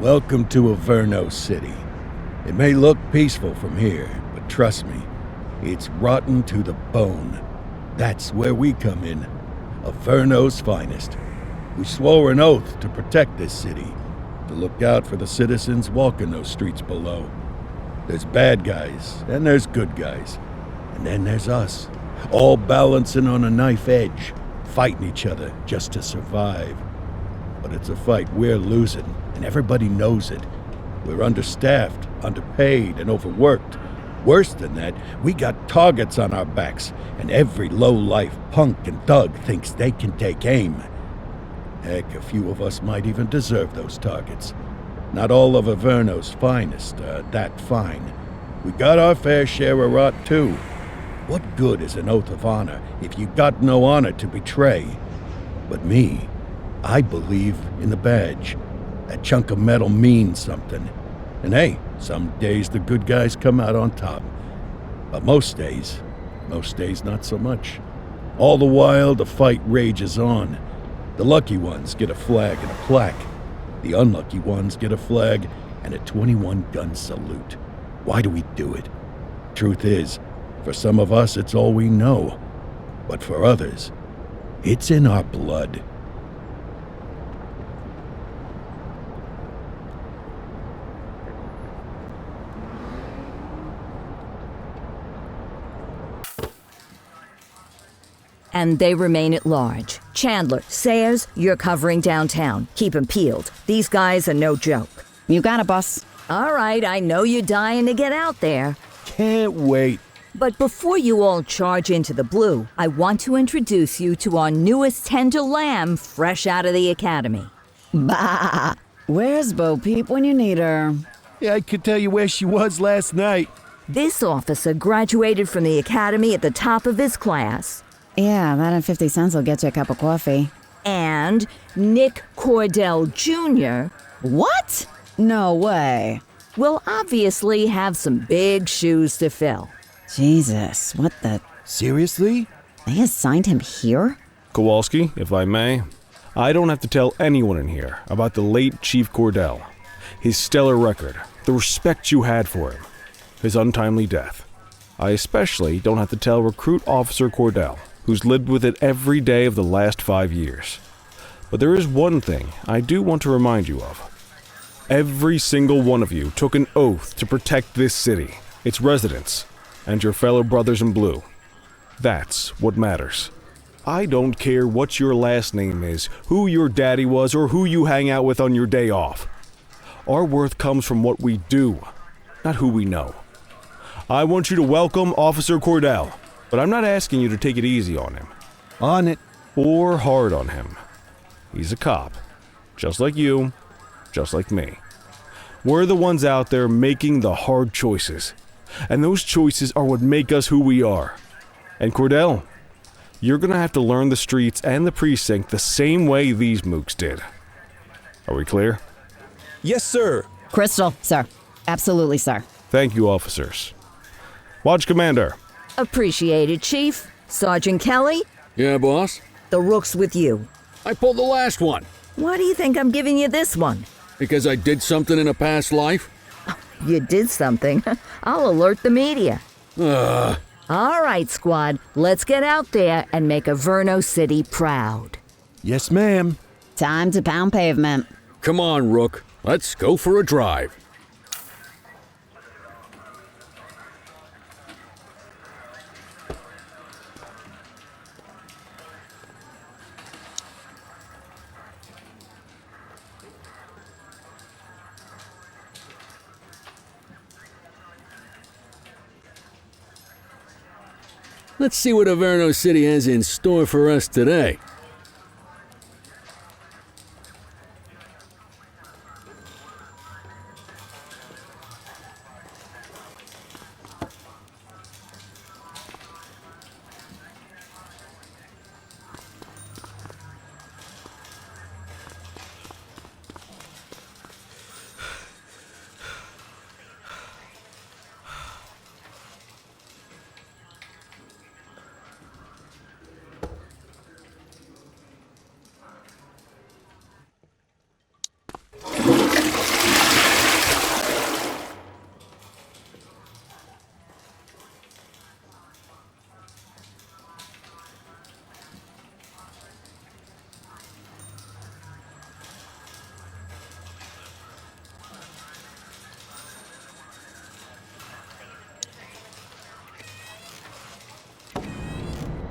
Welcome to Averno City. It may look peaceful from here, but trust me, it's rotten to the bone. That's where we come in. Averno's finest. We swore an oath to protect this city, to look out for the citizens walking those streets below. There's bad guys, and there's good guys. And then there's us, all balancing on a knife edge, fighting each other just to survive. But it's a fight we're losing, and everybody knows it. We're understaffed, underpaid, and overworked. Worse than that, we got targets on our backs, and every low-life punk and thug thinks they can take aim. Heck, a few of us might even deserve those targets. Not all of Averno's finest are that fine. We got our fair share of rot, too. What good is an oath of honor if you got no honor to betray? But me, I believe in the badge. That chunk of metal means something. And hey, some days the good guys come out on top. But most days not so much. All the while, the fight rages on. The lucky ones get a flag and a plaque. The unlucky ones get a flag and a 21-gun salute. Why do we do it? Truth is, for some of us it's all we know. But for others, it's in our blood. And they remain at large. Chandler, Sayers, you're covering downtown. Keep 'em peeled. These guys are no joke. You got it, boss. All right, I know you're dying to get out there. Can't wait. But before you all charge into the blue, I want to introduce you to our newest tender lamb fresh out of the academy. Bah! Where's Bo Peep when you need her? Yeah, I could tell you where she was last night. This officer graduated from the academy at the top of his class. Yeah, that and 50 cents will get you a cup of coffee. And Nick Cordell Jr. What? No way. will obviously have some big shoes to fill. Jesus, what the... Seriously? They assigned him here? Kowalski, if I may, I don't have to tell anyone in here about the late Chief Cordell, his stellar record, the respect you had for him, his untimely death. I especially don't have to tell Recruit Officer Cordell, who's lived with it every day of the last 5 years. But there is one thing I do want to remind you of. Every single one of you took an oath to protect this city, its residents, and your fellow brothers in blue. That's what matters. I don't care what your last name is, who your daddy was, or who you hang out with on your day off. Our worth comes from what we do, not who we know. I want you to welcome Officer Cordell, but I'm not asking you to take it easy on him. On it. Or hard on him. He's a cop, just like you, just like me. We're the ones out there making the hard choices, and those choices are what make us who we are. And Cordell, you're gonna have to learn the streets and the precinct the same way these mooks did. Are we clear? Yes, sir. Crystal, sir. Absolutely, sir. Thank you, officers. Watch Commander. Appreciated, Chief. Sergeant Kelly, Yeah, boss? the rook's with you. I pulled the last one Why do you think I'm giving you this one? because I did something in a past life. You did something. I'll alert the media. Ugh. All right, squad. Let's get out there and make Averno City proud. Yes, ma'am. Time to pound pavement. Come on, Rook. Let's go for a drive. Let's see what Averno City has in store for us today.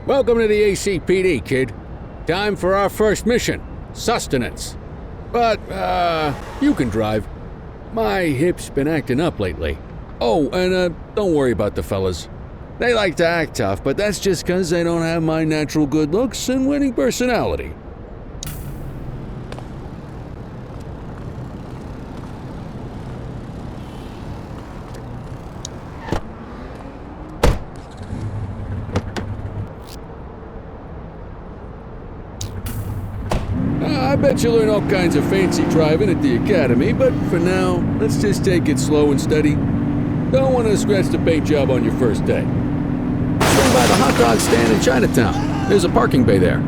Welcome to the ACPD, kid. Time for our first mission, sustenance. But, you can drive. My hip's been acting up lately. Oh, and, don't worry about the fellas. They like to act tough, but that's just 'cause they don't have my natural good looks and winning personality. I bet you learn all kinds of fancy driving at the academy, but for now, let's just take it slow and steady. Don't want to scratch the paint job on your first day. Swing by the hot dog stand in Chinatown. There's a parking bay there.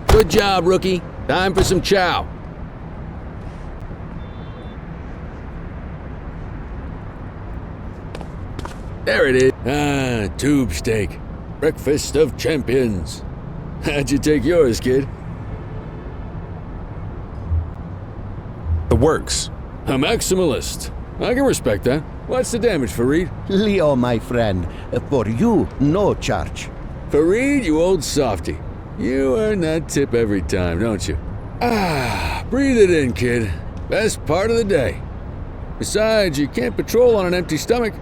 Good job, rookie. Time for some chow. There it is. Ah, tube steak. Breakfast of champions. How'd you take yours, kid? The works. A maximalist. I can respect that. What's the damage, Fareed? Leo, my friend, for you, no charge. Fareed, you old softy. You earn that tip every time, don't you? Ah, breathe it in, kid. Best part of the day. Besides, you can't patrol on an empty stomach.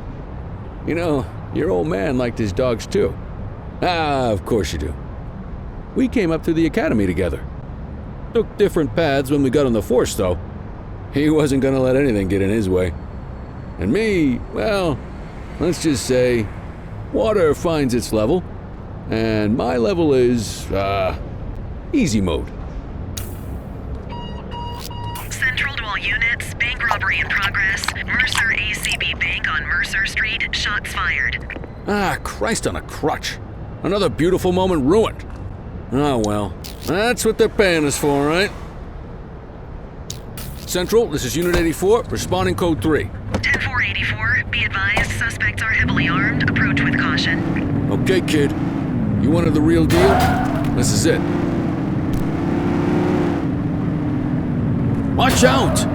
You know, your old man liked his dogs too. Ah, of course you do. We came up through the academy together. Took different paths when we got on the force, though. He wasn't gonna let anything get in his way. And me, well, let's just say, water finds its level, and my level is, easy mode. Central to all units, bank robbery in progress. Mercer ACB Bank on Mercer Street, shots fired. Ah, Christ on a crutch. Another beautiful moment ruined. Oh well, that's what they're paying us for, right? Central, this is Unit 84, responding code 3. 10-484, be advised, suspects are heavily armed, approach with caution. Okay, kid. You wanted the real deal? This is it. Watch out!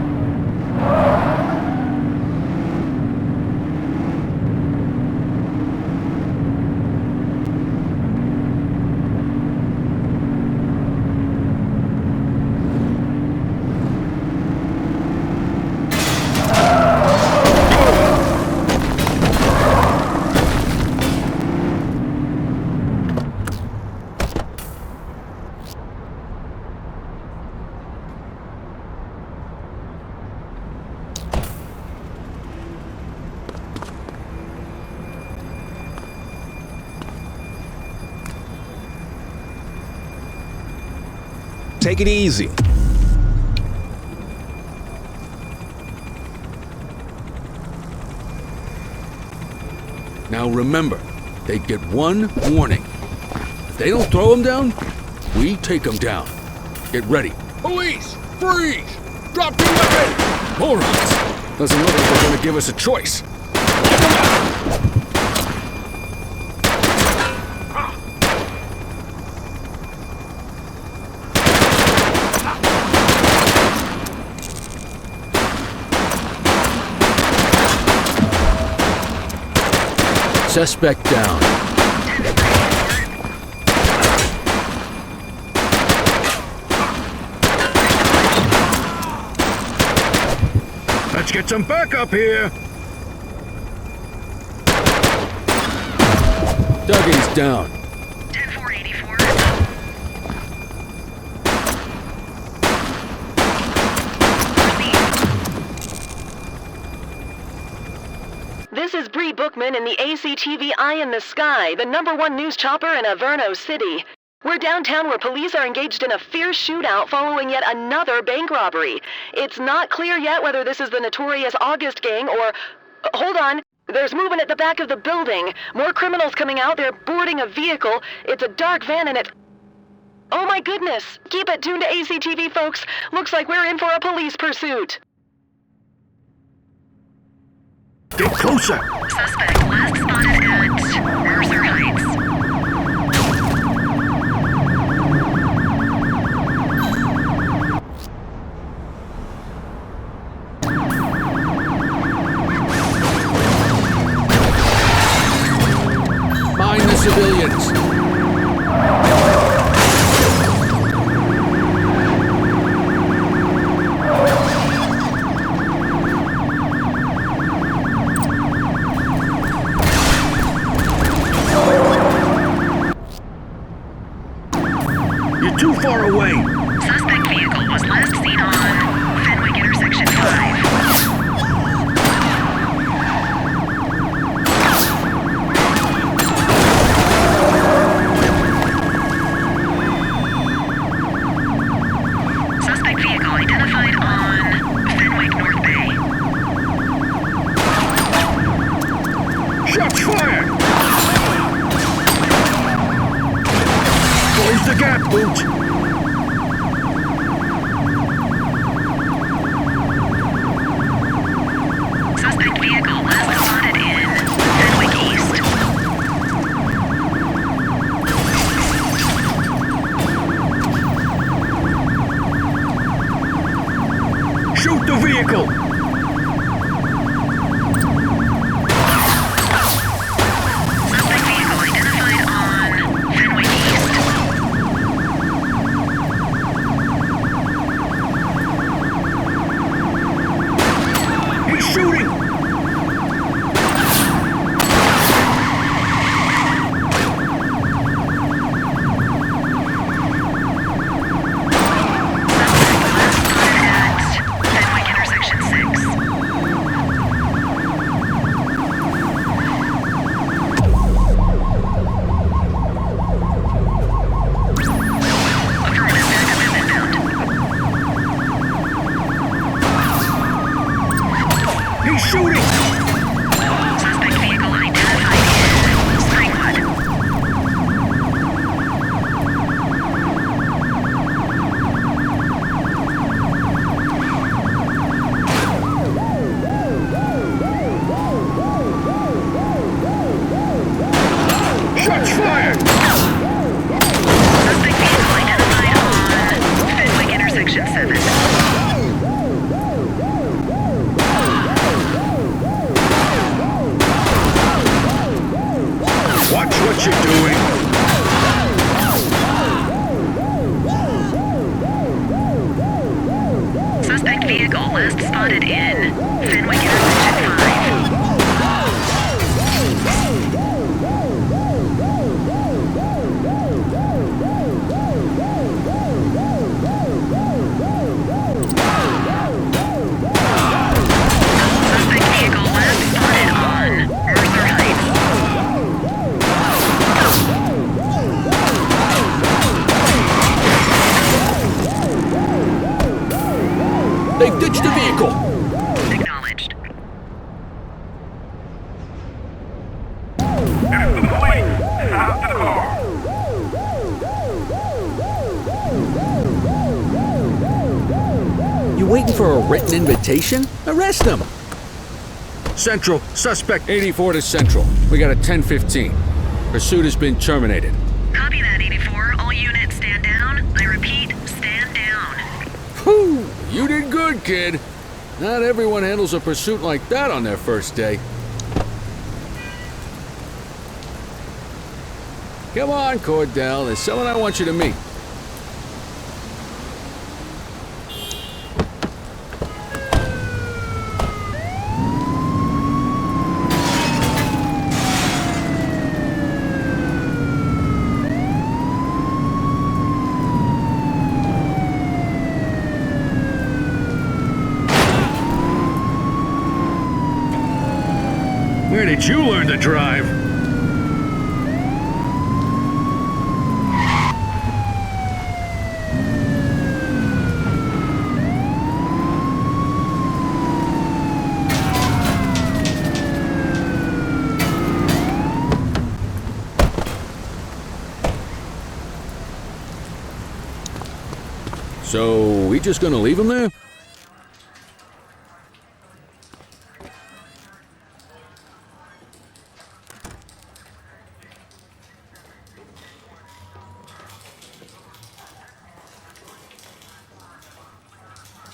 Take it easy. Now remember, they get one warning. If they don't throw them down, we take them down. Get ready. Police! Freeze! Drop your weapon! Morons! Doesn't look like they're gonna give us a choice. Get them out! Suspect down. Let's get some backup here. Dougie's down. 10-484. This is Bree Bookman in the ACTV Eye in the Sky, the #1 news chopper in Averno City. We're downtown where police are engaged in a fierce shootout following yet another bank robbery. It's not clear yet whether this is the notorious August gang or... Hold on. There's movement at the back of the building. More criminals coming out. They're boarding a vehicle. It's a dark van and it's... Oh my goodness! Keep it tuned to ACTV, folks. Looks like we're in for a police pursuit. Get closer. Suspect last spotted at Mercer Heights. things! You're too far away. Suspect vehicle was last seen on Fenwick intersection 5. Suspect vehicle identified on Fenwick North Bay. Shots fired! Close the gap, Boot. Suspect vehicle last spotted in Fenwick East. Shoot the vehicle! Suspect vehicle identified on Fenwick East. He's shooting! Fenwick intersection 6. Affirmative, backup is inbound. He's shooting! Suspect vehicle identified in Springwood. Shots fired! Suspect vehicle identified on Fenwick intersection 7. Watch what you're doing! Suspect vehicle last spotted in Fenwick intersection 5. Suspect vehicle last spotted on Mercer Heights. They've ditched the vehicle! Acknowledged. You waiting for a written invitation? Arrest him! Central, suspect 84 to Central. We got a 10:15. Pursuit has been terminated. Copy that, 84. All units stand down. I repeat, stand down. Whew! You did good, kid. Not everyone handles a pursuit like that on their first day. Come on, Cordell. There's someone I want you to meet. Where did you learn to drive? So, we just gonna leave him there?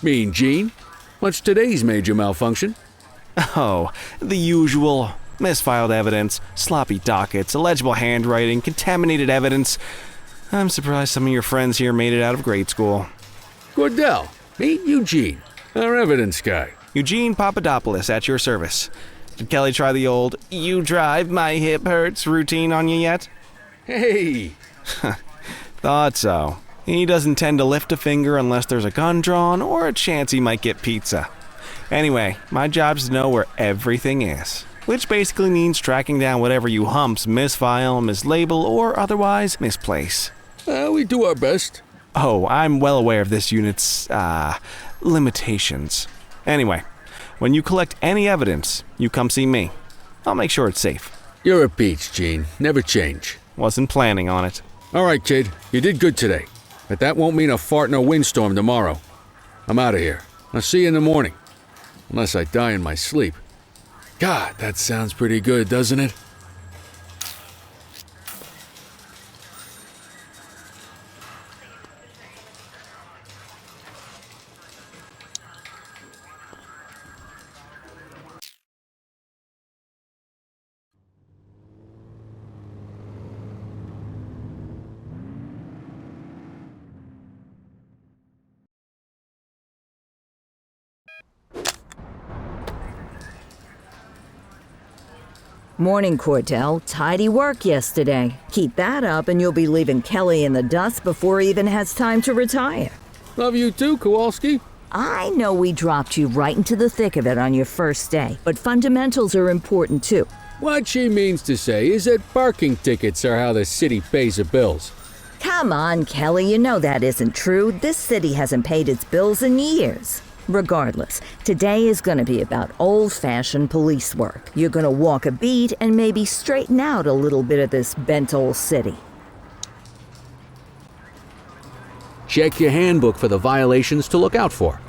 Mean Gene? What's today's major malfunction? Oh, the usual. Misfiled evidence, sloppy dockets, illegible handwriting, contaminated evidence. I'm surprised some of your friends here made it out of grade school. Cordell, meet Eugene, our evidence guy. Eugene Papadopoulos at your service. Did Kelly try the old, "you drive, my hip hurts" routine on you yet? Hey! Thought so. He doesn't tend to lift a finger unless there's a gun drawn or a chance he might get pizza. Anyway, my job's to know where everything is, which basically means tracking down whatever you humps misfile, mislabel, or otherwise misplace. We do our best. Oh, I'm well aware of this unit's, limitations. Anyway, when you collect any evidence, you come see me. I'll make sure it's safe. You're a peach, Gene. Never change. Wasn't planning on it. All right, kid. You did good today. But that won't mean a fart in a windstorm tomorrow. I'm out of here. I'll see you in the morning. Unless I die in my sleep. God, that sounds pretty good, doesn't it? Morning, Cordell. Tidy work yesterday. Keep that up and you'll be leaving Kelly in the dust before he even has time to retire. Love you too, Kowalski. I know we dropped you right into the thick of it on your first day, but fundamentals are important too. What she means to say is that parking tickets are how the city pays the bills. Come on, Kelly, you know that isn't true. This city hasn't paid its bills in years. Regardless, today is going to be about old-fashioned police work. You're going to walk a beat and maybe straighten out a little bit of this bent old city. Check your handbook for the violations to look out for.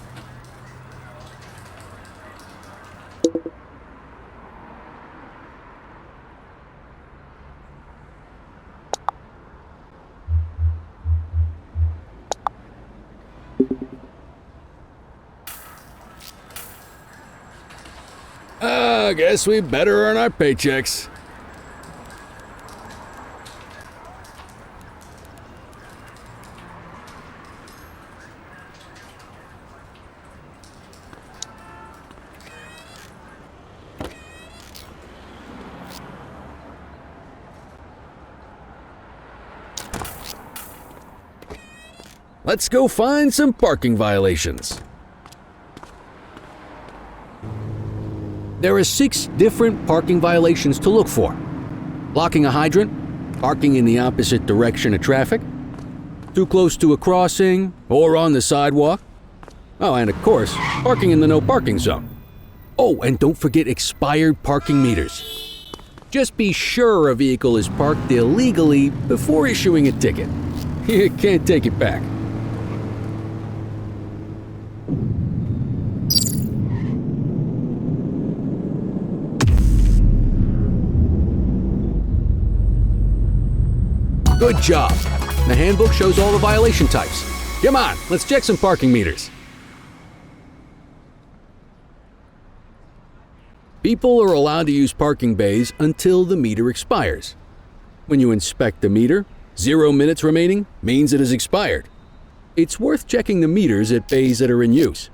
I guess we better earn our paychecks. Let's go find some parking violations. There are 6 different parking violations to look for. Blocking a hydrant, parking in the opposite direction of traffic, too close to a crossing or on the sidewalk. Oh, and of course, parking in the no parking zone. Oh, and don't forget expired parking meters. Just be sure a vehicle is parked illegally before issuing a ticket. You can't take it back. Good job. The handbook shows all the violation types. Come on, let's check some parking meters. People are allowed to use parking bays until the meter expires. When you inspect the meter, 0 minutes remaining means it has expired. It's worth checking the meters at bays that are in use.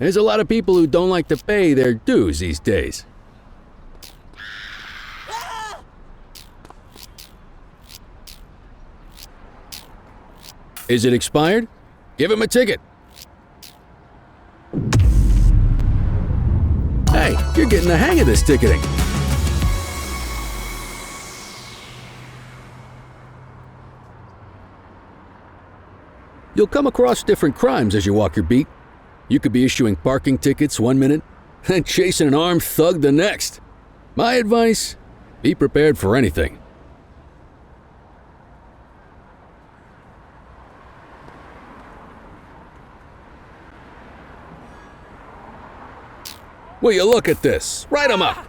There's a lot of people who don't like to pay their dues these days. Is it expired? Give him a ticket. Hey, you're getting the hang of this ticketing. You'll come across different crimes as you walk your beat. You could be issuing parking tickets 1 minute and chasing an armed thug the next. My advice, be prepared for anything. Will you look at this? Write 'em up!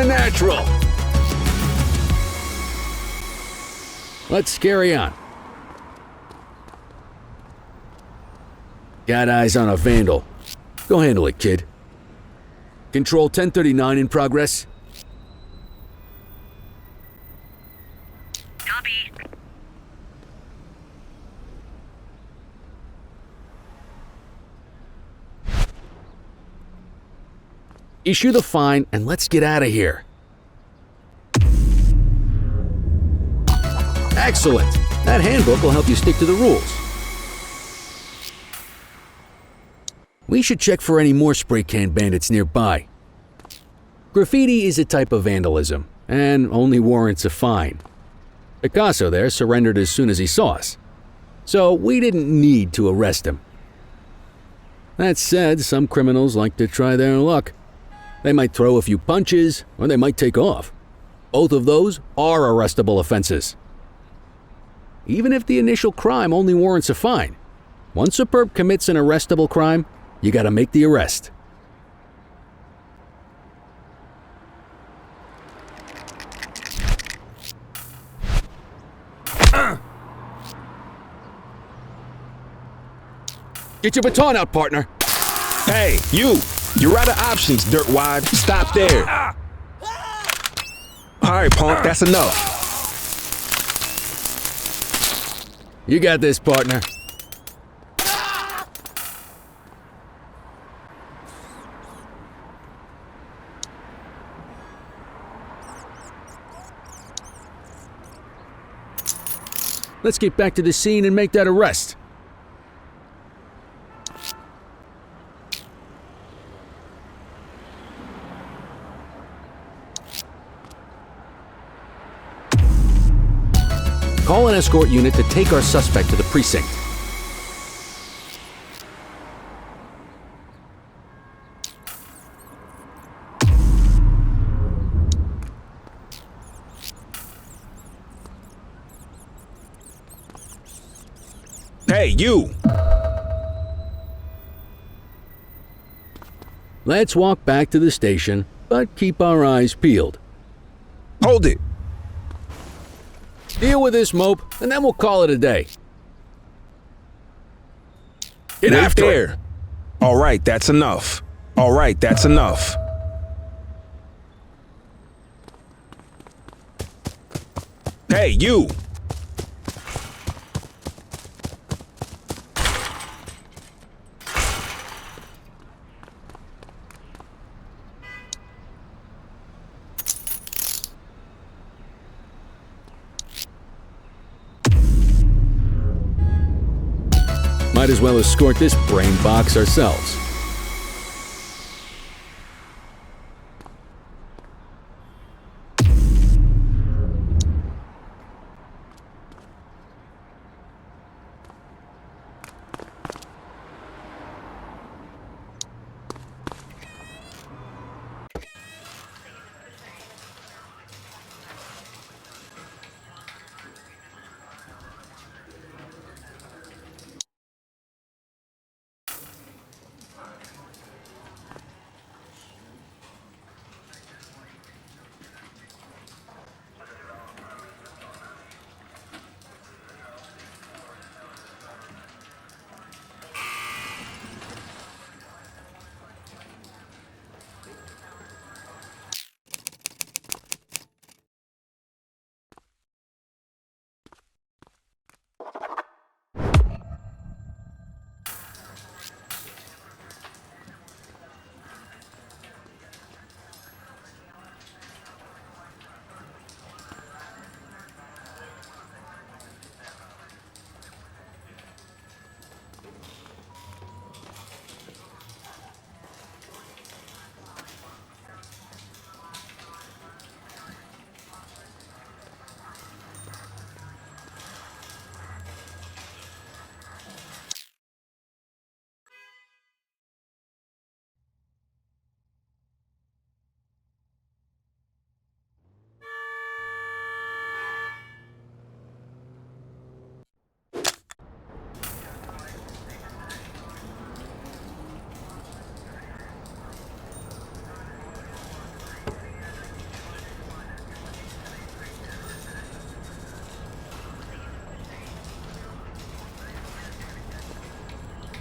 natural. Let's carry on. Got eyes on a vandal. Go handle it, kid. Control 1039 in progress. Copy. Issue the fine and let's get out of here. Excellent. That handbook will help you stick to the rules. We should check for any more spray can bandits nearby. Graffiti is a type of vandalism and only warrants a fine. Picasso there surrendered as soon as he saw us, so we didn't need to arrest him. That said, some criminals like to try their luck. They might throw a few punches, or they might take off. Both of those are arrestable offenses. Even if the initial crime only warrants a fine, once a perp commits an arrestable crime, you gotta make the arrest. Get your baton out, partner. Hey, you! You're out of options, dirtwad. Stop there. Alright, punk, that's enough. You got this, partner. Let's get back to the scene and make that arrest. Call an escort unit to take our suspect to the precinct. Hey, you! Let's walk back to the station, but keep our eyes peeled. Hold it! Deal with this mope, and then we'll call it a day. Get Wait after there. it. Alright, that's enough. Alright, that's enough. Hey, you! Might as well escort this brain box ourselves.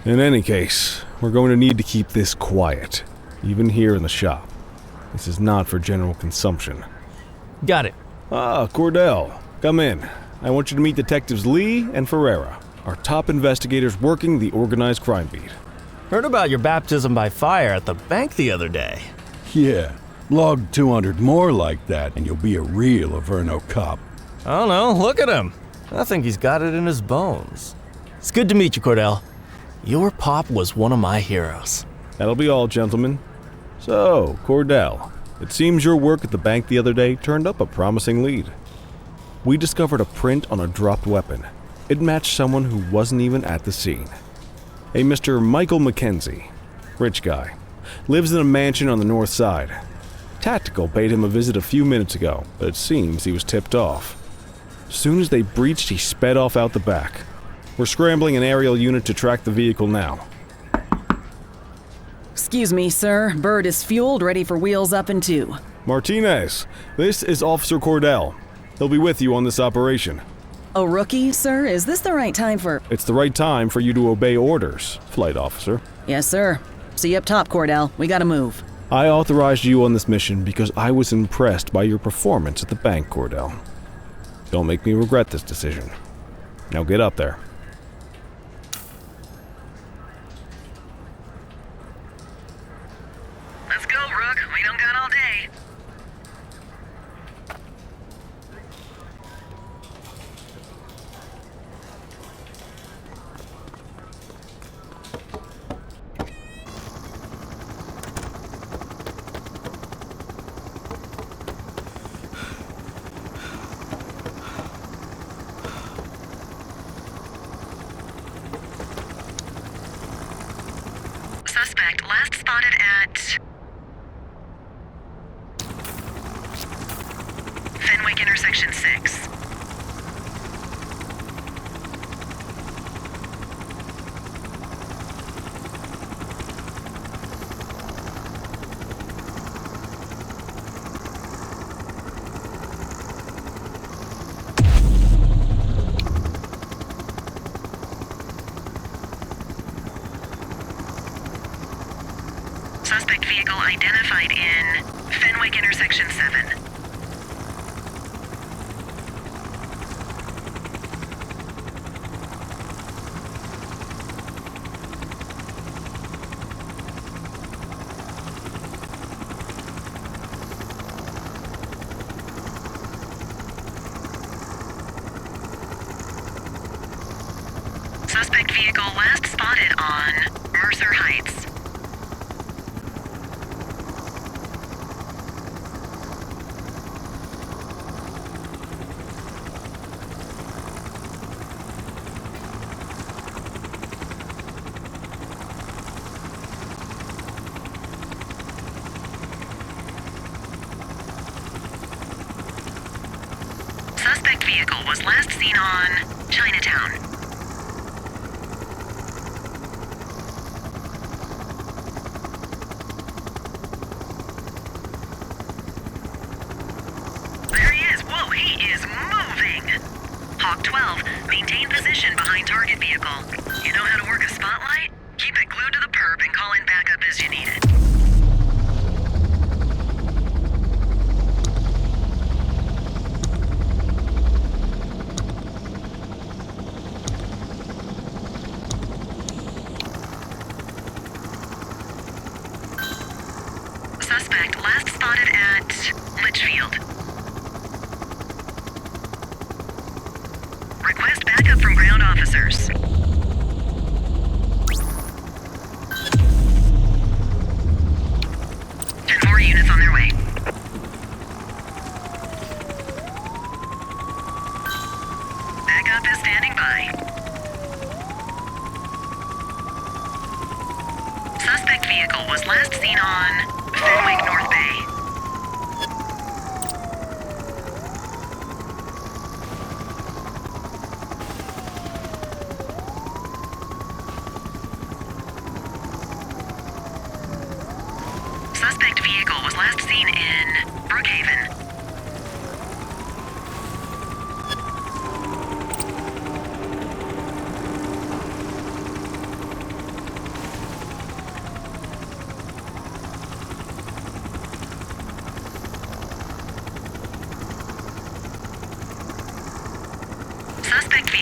In any case, we're going to need to keep this quiet, even here in the shop. This is not for general consumption. Got it. Ah, Cordell, come in. I want you to meet Detectives Lee and Ferreira, our top investigators working the organized crime beat. Heard about your baptism by fire at the bank the other day. Yeah, log 200 more like that and you'll be a real Averno cop. I don't know, look at him. I think he's got it in his bones. It's good to meet you, Cordell. Your pop was one of my heroes. That'll be all, gentlemen. So, Cordell, it seems your work at the bank the other day turned up a promising lead. We discovered a print on a dropped weapon. It matched someone who wasn't even at the scene. A Mr. Michael McKenzie, rich guy, lives in a mansion on the north side. Tactical paid him a visit a few minutes ago, but it seems he was tipped off. As soon as they breached, he sped off out the back. We're scrambling an aerial unit to track the vehicle now. Excuse me, sir. Bird is fueled, ready for wheels up in 2. Martinez, this is Officer Cordell. He'll be with you on this operation. A rookie, sir? Is this the right time for... It's the right time for you to obey orders, Flight Officer. Yes, sir. See you up top, Cordell. We gotta move. I authorized you on this mission because I was impressed by your performance at the bank, Cordell. Don't make me regret this decision. Now get up there. Let's go, Rook. We don't got all day. Suspect last spotted at Fenwick intersection 6. Suspect vehicle identified in Fenwick intersection 7. Suspect vehicle last spotted on Mercer Heights. Suspect vehicle was last seen on Chinatown. There he is. Whoa, he is moving. Hawk 12, maintain position behind target vehicle. You know how to work a spotlight? Keep it glued to the perp and call in backup as you need it. Suspect last spotted at Litchfield. Request backup from ground officers. 10-4 units on their way. Backup is standing by. Suspect vehicle was last seen on Fenwick North Bay. Suspect vehicle was last seen in Brookhaven.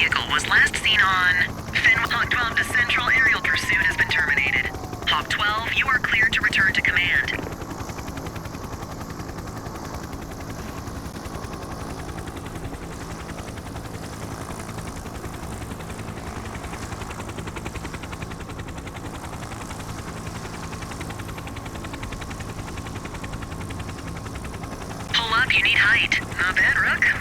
vehicle was last seen on... Hawk 12 to Central. Aerial pursuit has been terminated. Hawk 12, you are cleared to return to command. Pull up, you need height. Not bad, Rook.